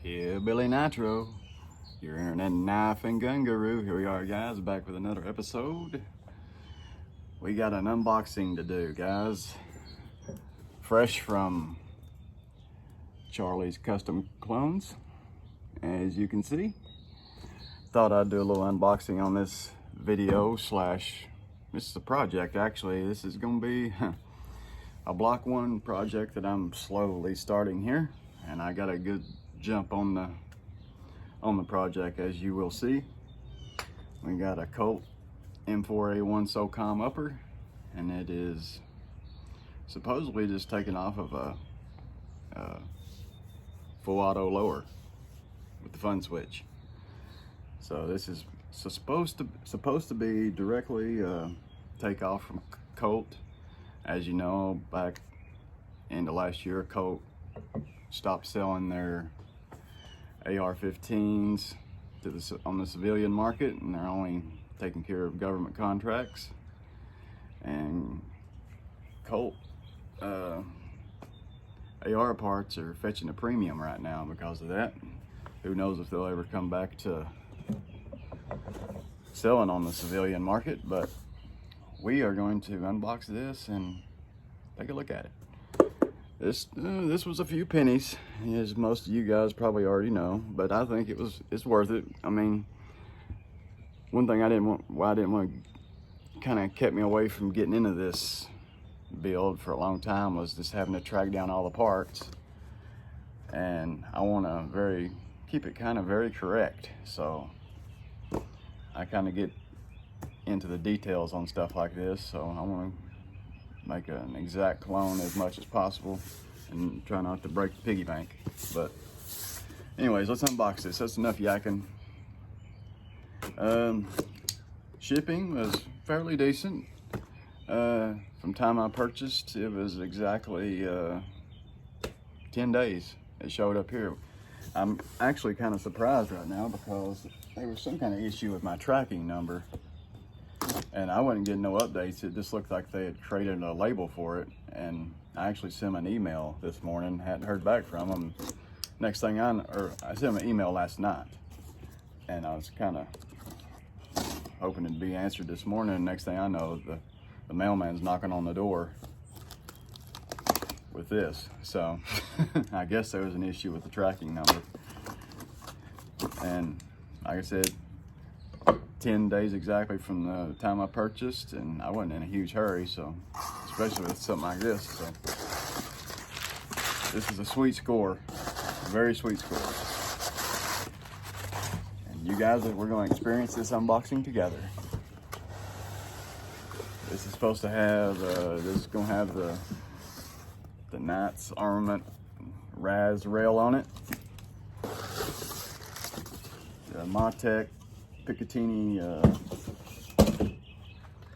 Hillbilly Nitro, your internet knife and gun guru. Here we are, guys, back with another episode. We got an unboxing to do, guys. Fresh from Charlie's Custom Clones, as you can see. Thought I'd do a little unboxing on this video slash, this is a project actually. This is gonna be a block one project that I'm slowly starting here, and I got a good jump on the project, as you will see. We got a Colt M4A1 SOCOM upper, and it is supposedly just taken off of a full auto lower with the fun switch. So this is supposed to be directly takeoff from Colt. As you know, back in the last year, Colt stopped selling their AR-15s on the civilian market, and they're only taking care of government contracts. And Colt AR parts are fetching a premium right now because of that. Who knows if they'll ever come back to selling on the civilian market, but we are going to unbox this and take a look at it. This was a few pennies, as most of you guys probably already know, but I think it's worth it. I mean, one thing I didn't want to kind of kept me away from getting into this build for a long time was just having to track down all the parts, and I want to keep it kind of very correct. So I kind of get into the details on stuff like this, so I want to make an exact clone as much as possible and try not to break the piggy bank. But anyways, let's unbox this. That's enough yakking. Shipping was fairly decent. From time I purchased, it was exactly 10 days it showed up here. I'm actually kind of surprised right now because there was some kind of issue with my tracking number, and I wasn't getting no updates. It just looked like they had created a label for it, and I actually sent them an email this morning, hadn't heard back from them. I sent them an email last night, and I was kind of hoping it'd be answered this morning, and next thing I know, the mailman's knocking on the door with this. So I guess there was an issue with the tracking number. And like I said, 10 days exactly from the time I purchased, and I wasn't in a huge hurry, so especially with something like this. So this is a sweet score, a very sweet score. And you guys, we're going to experience this unboxing together. This is supposed to have this is going to have the Knights Armament Raz rail on it. The Motec Picatinny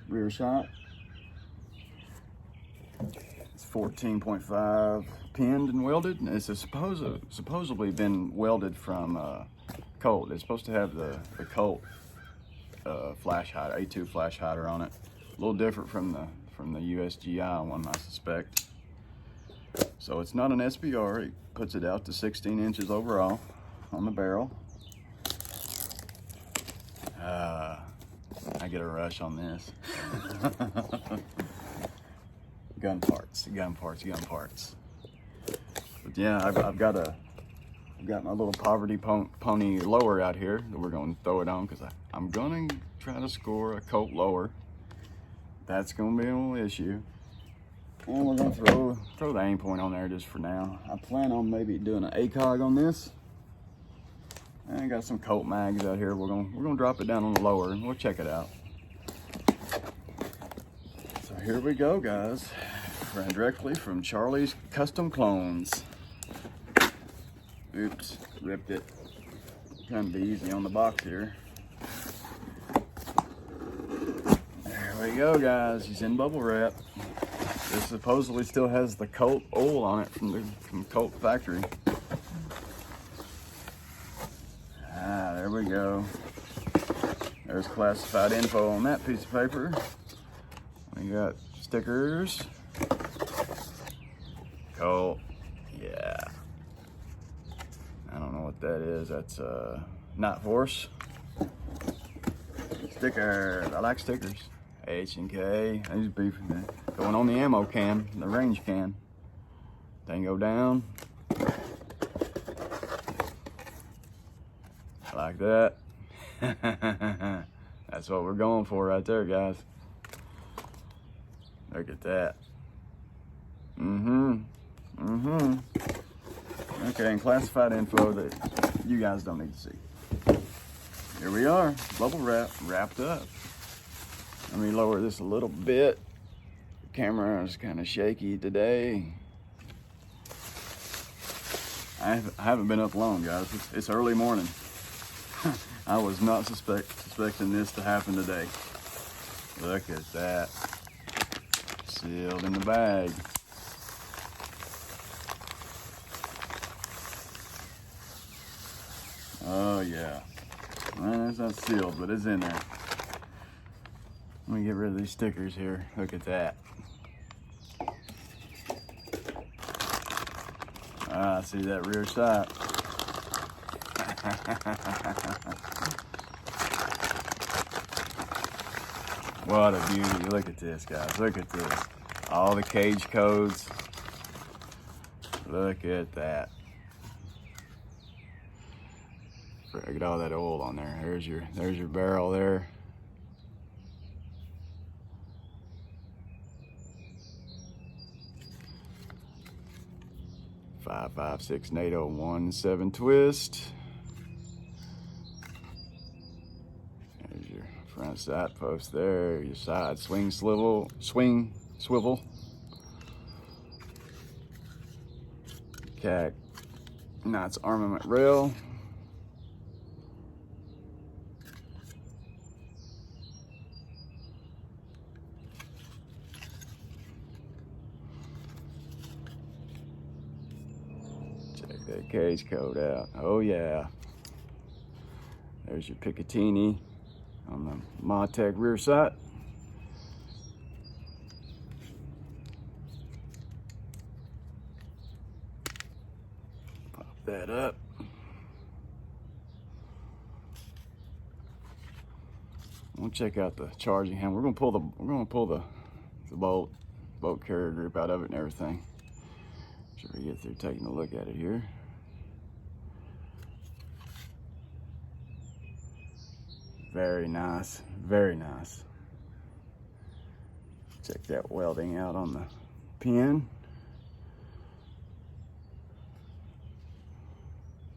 rear shot. It's 14.5 pinned and welded, and it's supposedly been welded from Colt. It's supposed to have the Colt flash hider, A2 flash hider on it. A little different from the USGI one, I suspect. So it's not an SBR. It puts it out to 16 inches overall on the barrel. I get a rush on this. Gun parts. But yeah, I've got my little poverty pony lower out here that we're going to throw it on, because I'm going to try to score a Colt lower. That's going to be a little issue. And we're going to throw the aim point on there just for now. I plan on maybe doing an ACOG on this. And I got some Colt mags out here. We're gonna drop it down on the lower, and we'll check it out. So here we go, guys. Ran directly from Charlie's Custom Clones. Oops, ripped it. Trying to be easy on the box here. There we go, guys. He's in bubble wrap. This supposedly still has the Colt oil on it from Colt factory. There we go. There's classified info on that piece of paper. We got stickers. Colt, yeah. what that is. That's Night Force sticker. I like stickers. H&K. These be going on the ammo can, the range can. Tango down. Like that. That's what we're going for right there, guys. Look at that. Okay, and classified info that you guys don't need to see. Here we are, bubble wrap, wrapped up. Let me lower this a little bit. The camera is kind of shaky today. I haven't been up long, guys. It's early morning. I was not suspecting this to happen today. Look at that. Sealed in the bag. Oh yeah. Well, it's not sealed, but it's in there. Let me get rid of these stickers here. Look at that. Ah, I see that rear sight. What a beauty. Look at this, guys. Look at this. All the cage codes. Look at that. Get all that oil on there. There's your barrel there. .556 NATO 17 twist. There's your front sight post there. Your side swing swivel. CAC Knots armament rail. Check that cage code out. Oh yeah. There's your Picatinny on the Motec rear sight. Pop that up. We'll check out the charging handle. We're gonna pull the bolt carrier group out of it and everything. Should we get through taking a look at it here? Very nice, very nice. Check that welding out on the pin.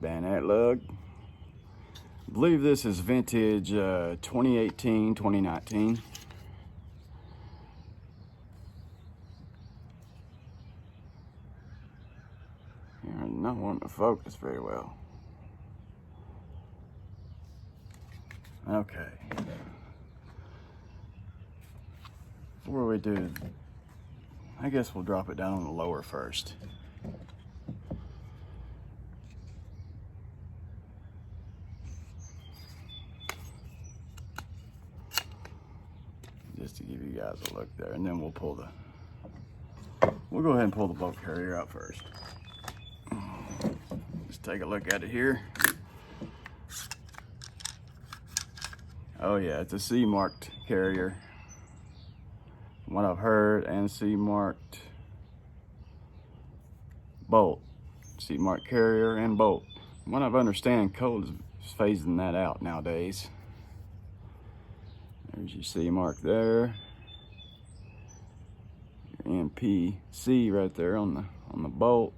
Bayonet lug. I believe this is vintage 2018, 2019. You're not wanting to focus very well. Okay. Before we do, I guess we'll drop it down on the lower first. Just to give you guys a look there, and then we'll go ahead and pull the bolt carrier out first. Just take a look at it here. Oh yeah, it's a C-marked carrier. From what I've heard, and C-marked bolt. C-marked carrier and bolt. From what I understand, Colt is phasing that out nowadays. There's your C-mark there. Your NPC right there on the bolt.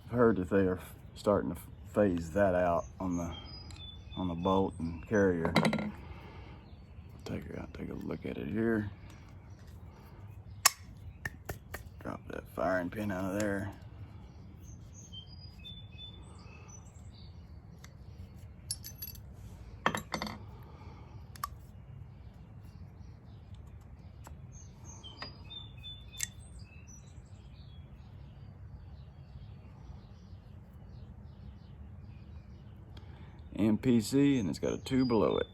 I've heard that they are starting to phase that out on the bolt and carrier. Take her out, take a look at it here. Drop that firing pin out of there. MPC, and it's got a 2 below it.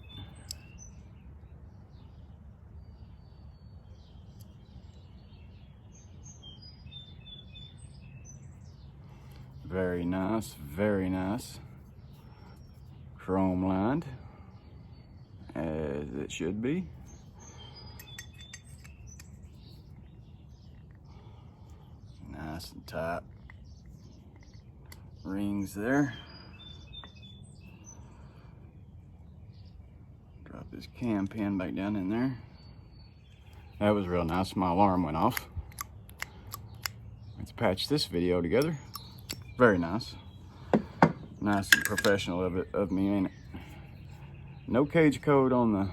Very nice, very nice. Chrome lined, as it should be. Nice and tight rings there. Drop this cam pin back down in there. That was real nice. My alarm went off. Let's patch this video together. Very nice. Nice and professional of me, ain't it? No cage code on the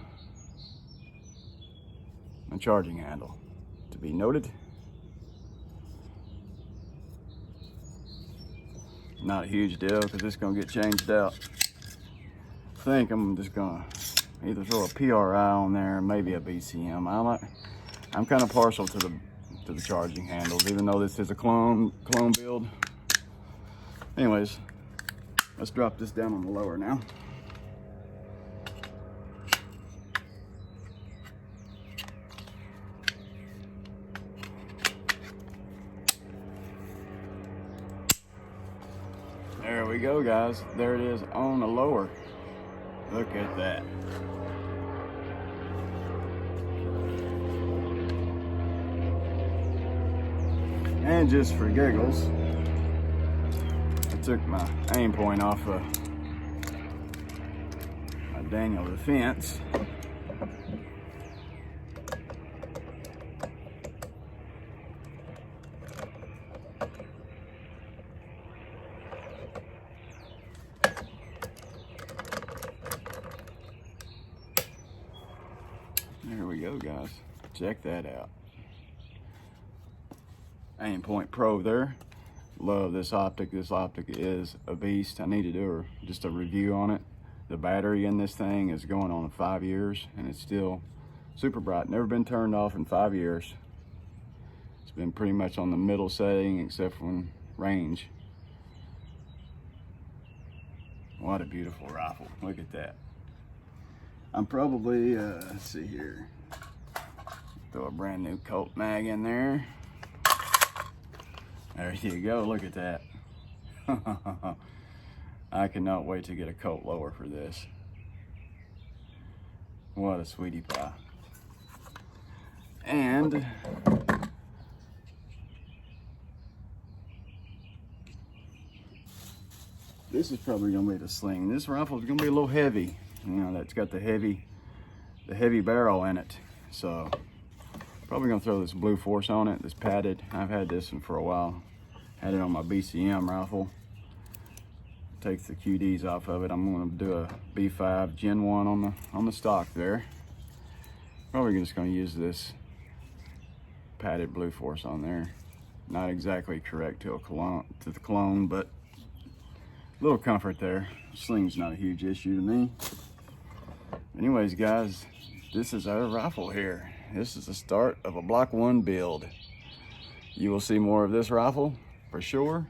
charging handle, to be noted. Not a huge deal because it's gonna get changed out. I think I'm just gonna either throw a PRI on there, maybe a BCM. I'm kind of partial to the charging handles, even though this is a clone build. Anyways, let's drop this down on the lower now. There we go, guys. There it is on the lower. Look at that. And just for giggles, I took my aim point off of my Daniel Defense. There we go, guys. Check that out. Aim Point Pro there. Love this optic. This optic is a beast. I need to do just a review on it. The battery in this thing is going on 5 years and it's still super bright. Never been turned off in 5 years. It's been pretty much on the middle setting except for in range. What a beautiful rifle. Look at that. I'm probably, let's see here. Throw a brand new Colt mag in there. There you go, look at that. I cannot wait to get a Colt lower for this. What a sweetie pie. And this is probably gonna be the sling. This rifle is gonna be a little heavy. You know, that's got the heavy barrel in it. So probably gonna throw this Blue Force on it, this padded. I've had this one for a while. Had it on my BCM rifle. Takes the QDs off of it. I'm gonna do a B5 Gen 1 on the stock there. Probably just gonna use this padded Blue Force on there. Not exactly correct to the clone, but a little comfort there. Sling's not a huge issue to me. Anyways, guys, this is our rifle here. This is the start of a Block 1 build. You will see more of this rifle for sure.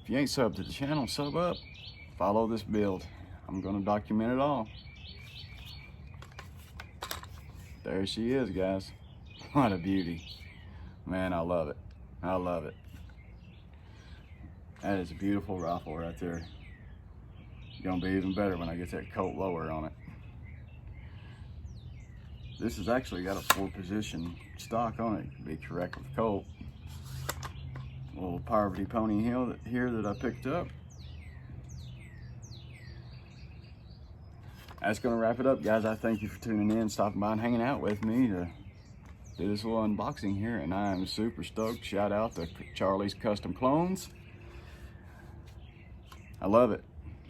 If you ain't subbed to the channel, sub up. Follow this build. I'm gonna document it all. There she is, guys. What a beauty. Man, I love it. I love it. That is a beautiful rifle right there. Gonna be even better when I get that Colt lower on it. This has actually got a 4-position stock on it, to be correct with Colt. A little Poverty Pony Hill here that I picked up. That's gonna wrap it up, guys. I thank you for tuning in, stopping by and hanging out with me to do this little unboxing here, and I am super stoked. Shout out to Charlie's Custom Clones. I love it.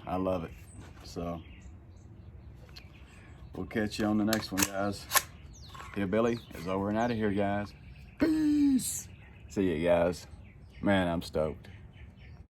I love it. So we'll catch you on the next one, guys. Hillbilly is over and out of here, guys. Peace. See you, guys. Man, I'm stoked.